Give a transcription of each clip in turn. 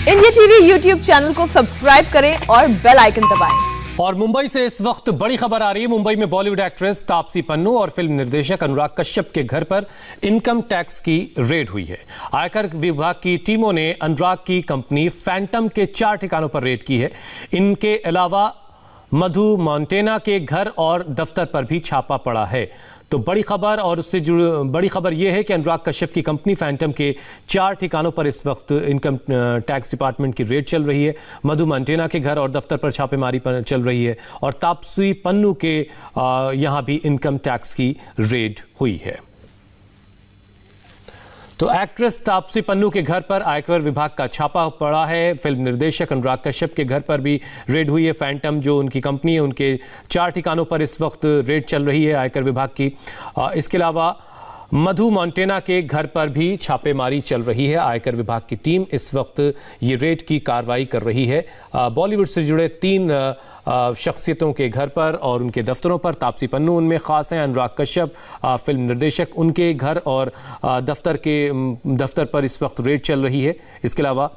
India TV YouTube channel को subscribe करें और बेल आइकन दबाएं। और मुंबई से इस वक्त बड़ी खबर आ रही है। मुंबई में बॉलीवुड एक्ट्रेस तापसी पन्नू और फिल्म निर्देशक अनुराग कश्यप के घर पर इनकम टैक्स की रेड हुई है। आयकर विभाग की टीमों ने अनुराग की कंपनी फैंटम के 4 ठिकानों पर रेड की है। इनके अलावा मधु मोंटेना के घर और दफ्तर पर भी छापा पड़ा है। तो बड़ी खबर और उससे जुड़ी बड़ी खबर यह है कि अनुराग कश्यप की कंपनी फैंटम के 4 ठिकानों पर इस वक्त इनकम टैक्स डिपार्टमेंट की रेड चल रही है। मधु मोंटेना के घर और दफ्तर पर छापेमारी चल रही है और तापसी पन्नू के यहां भी इनकम टैक्स की रेड हुई है। तो एक्ट्रेस तापसी पन्नू के घर पर आयकर विभाग का छापा पड़ा है। फिल्म निर्देशक अनुराग कश्यप के घर पर भी रेड हुई है। फैंटम जो उनकी कंपनी है, उनके 4 ठिकानों पर इस वक्त रेड चल रही है आयकर विभाग की। इसके अलावा मधु मोंटेना के घर पर भी छापेमारी चल रही है। आयकर विभाग की टीम इस वक्त ये रेड की कार्रवाई कर रही है। बॉलीवुड से जुड़े 3 शख्सियतों के घर पर और उनके दफ्तरों पर, तापसी पन्नू उनमें खास हैं। अनुराग कश्यप फिल्म निर्देशक, उनके घर और दफ्तर पर इस वक्त रेड चल रही है। इसके अलावा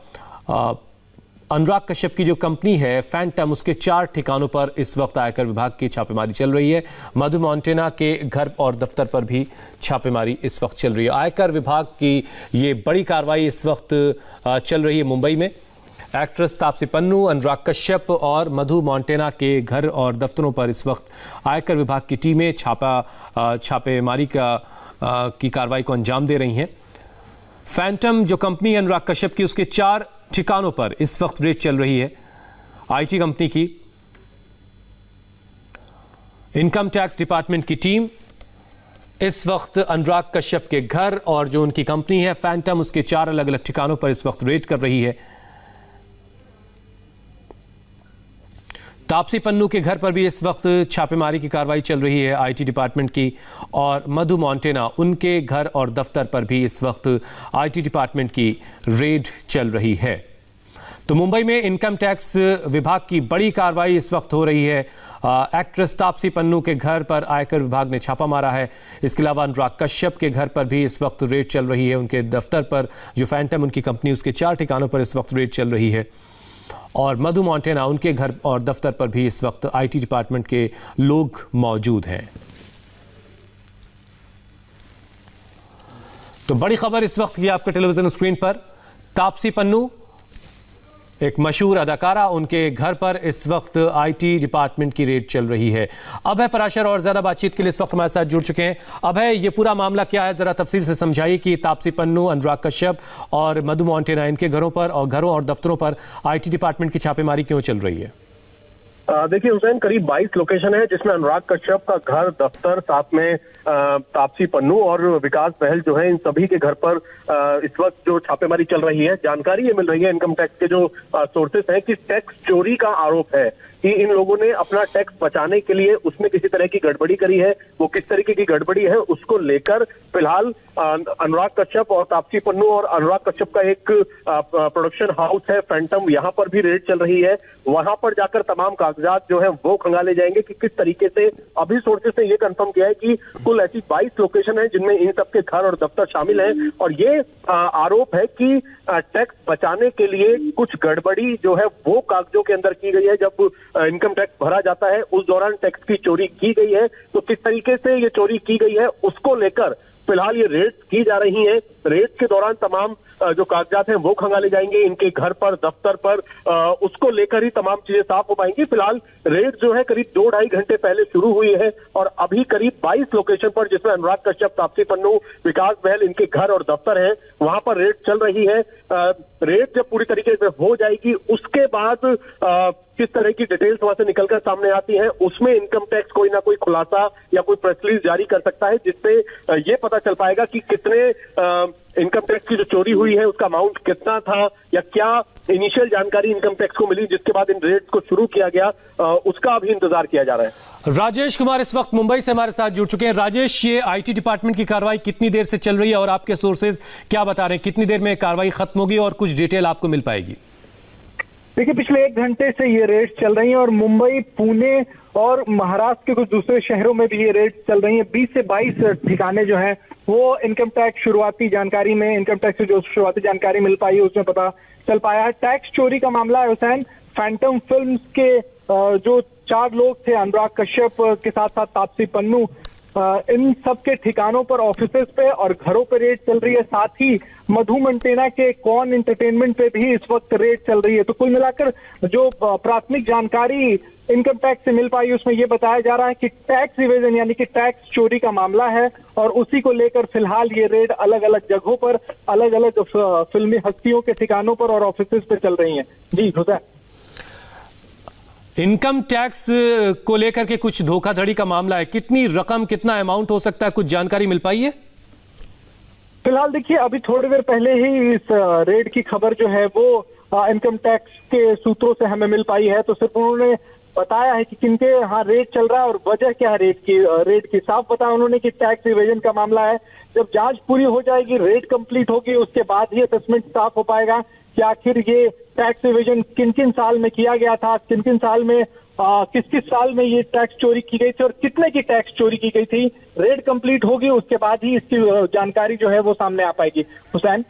अनुराग कश्यप की जो कंपनी है फैंटम, उसके 4 ठिकानों पर इस वक्त आयकर विभाग की छापेमारी चल रही है। मधु मोंटेना के घर और दफ्तर पर भी छापेमारी इस वक्त चल रही है। आयकर विभाग की ये बड़ी कार्रवाई इस वक्त चल रही है मुंबई में। एक्ट्रेस तापसी पन्नू, अनुराग कश्यप और मधु मोंटेना के घर और दफ्तरों पर इस वक्त आयकर विभाग की टीमें छापेमारी की कार्रवाई को अंजाम दे रही हैं। फैंटम जो कंपनी है अनुराग कश्यप की, उसके 4 ठिकानों पर इस वक्त रेड चल रही है आईटी कंपनी की। इनकम टैक्स डिपार्टमेंट की टीम इस वक्त अनुराग कश्यप के घर और जो उनकी कंपनी है फैंटम, उसके 4 अलग अलग ठिकानों पर इस वक्त रेड कर रही है। तापसी पन्नू के घर पर भी इस वक्त छापेमारी की कार्रवाई चल रही है आईटी डिपार्टमेंट की। और मधु मोंटेना, उनके घर और दफ्तर पर भी इस वक्त आईटी डिपार्टमेंट की रेड चल रही है। तो मुंबई में इनकम टैक्स विभाग की बड़ी कार्रवाई इस वक्त हो रही है। एक्ट्रेस तापसी पन्नू के घर पर आयकर विभाग ने छापा मारा है। इसके अलावा अनुराग कश्यप के घर पर भी इस वक्त रेड चल रही है। उनके दफ्तर पर जो फैंटम उनकी कंपनी, उसके 4 ठिकानों पर इस वक्त रेड चल रही है। और मधु मोंटेना, उनके घर और दफ्तर पर भी इस वक्त आईटी डिपार्टमेंट के लोग मौजूद हैं। तो बड़ी खबर इस वक्त की आपके टेलीविजन स्क्रीन पर, तापसी पन्नू एक मशहूर अदाकारा, उनके घर पर इस वक्त आईटी डिपार्टमेंट की रेड चल रही है। अभय पराशर और ज्यादा बातचीत के लिए इस वक्त हमारे साथ जुड़ चुके हैं। अभय, ये पूरा मामला क्या है, जरा तफसील से समझाइए कि तापसी पन्नू, अनुराग कश्यप और मधु मोंटेना, इनके घरों और दफ्तरों पर आईटी डिपार्टमेंट की छापेमारी क्यों चल रही है? देखिए हुसैन, करीब 22 लोकेशन है जिसमें अनुराग कश्यप का घर, दफ्तर, साथ में तापसी पन्नू और विकास बहल जो है, इन सभी के घर पर इस वक्त जो छापेमारी चल रही है। जानकारी ये मिल रही है इनकम टैक्स के जो सोर्सेस हैं कि टैक्स चोरी का आरोप है कि इन लोगों ने अपना टैक्स बचाने के लिए उसमें किसी तरह की गड़बड़ी करी है। वो किस तरीके की गड़बड़ी है उसको लेकर फिलहाल अनुराग कश्यप और तापसी पन्नू और अनुराग कश्यप का एक प्रोडक्शन हाउस है फैंटम, यहाँ पर भी रेड चल रही है। वहां पर जाकर तमाम कागजात जो है वो खंगाले जाएंगे कि किस तरीके से। अभी सोर्सेस ने ये कंफर्म किया है कि कुल ऐसी 22 लोकेशन है जिनमें इन सबके घर और दफ्तर शामिल हैं और ये आरोप है कि टैक्स बचाने के लिए कुछ गड़बड़ी जो है वो कागजों के अंदर की गई है। जब इनकम टैक्स भरा जाता है उस दौरान टैक्स की चोरी की गई है। तो किस तरीके से ये चोरी की गई है उसको लेकर फिलहाल ये रेड्स की जा रही हैं। रेड्स के दौरान तमाम जो कागजात हैं वो खंगाले जाएंगे इनके घर पर, दफ्तर पर, उसको लेकर ही तमाम चीजें साफ हो पाएंगी। फिलहाल रेड जो है करीब 2-2.5 घंटे पहले शुरू हुई है और अभी करीब 22 लोकेशन पर, जिसमें अनुराग कश्यप, तापसी पन्नू, विकास बहल, इनके घर और दफ्तर हैं, वहां पर रेड चल रही है। रेड जब पूरी तरीके से हो जाएगी उसके बाद किस तरह की डिटेल्स वहां से निकलकर सामने आती हैं, उसमें इनकम टैक्स कोई ना कोई खुलासा या कोई प्रेस रिलीज जारी कर सकता है, जिससे ये पता चल पाएगा कि कितने इनकम टैक्स की जो चोरी हुई है उसका अमाउंट कितना था या क्या इनिशियल जानकारी इनकम टैक्स को मिली जिसके बाद इन रेड्स को शुरू किया गया, उसका अभी इंतजार किया जा रहा है। राजेश कुमार इस वक्त मुंबई से हमारे साथ जुड़ चुके हैं। राजेश, ये आईटी डिपार्टमेंट की कार्रवाई कितनी देर से चल रही है और आपके सोर्सेज क्या बता रहे हैं, कितनी देर में कार्रवाई खत्म होगी और कुछ डिटेल आपको मिल पाएगी? देखिए, पिछले 1 घंटे से ये रेड्स चल रही हैं और मुंबई, पुणे और महाराष्ट्र के कुछ दूसरे शहरों में भी ये रेड्स चल रही हैं। 20 से 22 ठिकाने जो हैं वो इनकम टैक्स शुरुआती जानकारी में, इनकम टैक्स से जो शुरुआती जानकारी मिल पाई है उसमें पता चल पाया है। टैक्स चोरी का मामला है हुसैन। फैंटम फिल्म्स के जो 4 लोग थे, अनुराग कश्यप के साथ साथ तापसी पन्नू, इन सब के ठिकानों पर, ऑफिसेस पे और घरों पे रेड चल रही है। साथ ही मधु मंटेना के कौन एंटरटेनमेंट पे भी इस वक्त रेड चल रही है। तो कुल मिलाकर जो प्राथमिक जानकारी इनकम टैक्स से मिल पाई उसमें यह बताया जा रहा है कि टैक्स इवेजन यानी कि टैक्स चोरी का मामला है और उसी को लेकर फिलहाल ये रेड अलग अलग जगहों पर, अलग अलग फिल्मी हस्तियों के ठिकानों पर और ऑफिसेस पे चल रही है। जी हुसैन, इनकम टैक्स को लेकर के कुछ धोखाधड़ी का मामला है, कितनी रकम, कितना अमाउंट हो सकता है, कुछ जानकारी मिल पाई है? फिलहाल देखिए, अभी थोड़ी देर पहले ही इस रेड की खबर जो है वो इनकम टैक्स के सूत्रों से हमें मिल पाई है। तो सिर्फ उन्होंने बताया है कि किनके यहाँ रेड चल रहा है और वजह क्या है रेड की साफ बताया उन्होंने कि टैक्स इवेजन का मामला है। जब जांच पूरी हो जाएगी, रेड कंप्लीट होगी, उसके बाद ही असेसमेंट साफ हो पाएगा कि आखिर ये टैक्स इवेजन किन किन साल में किया गया था, किन किन साल में किस किस साल में ये टैक्स चोरी की गई थी और कितने की टैक्स चोरी की गई थी। रेड कंप्लीट होगी, उसके बाद ही इसकी जानकारी जो है वो सामने आ पाएगी। हुसैन,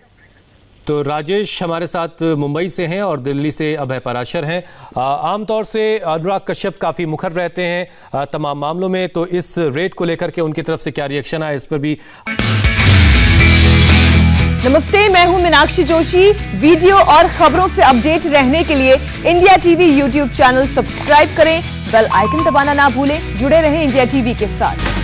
तो राजेश हमारे साथ मुंबई से हैं और दिल्ली से अभय पराशर हैं। आमतौर से अनुराग कश्यप काफ़ी मुखर रहते हैं तमाम मामलों में, तो इस रेड को लेकर के उनकी तरफ से क्या रिएक्शन आया इस पर भी। नमस्ते, मैं हूं मीनाक्षी जोशी। वीडियो और खबरों से अपडेट रहने के लिए India TV YouTube channel subscribe करें, बेल आइकन दबाना ना भूलें। जुड़े रहें इंडिया टीवी के साथ।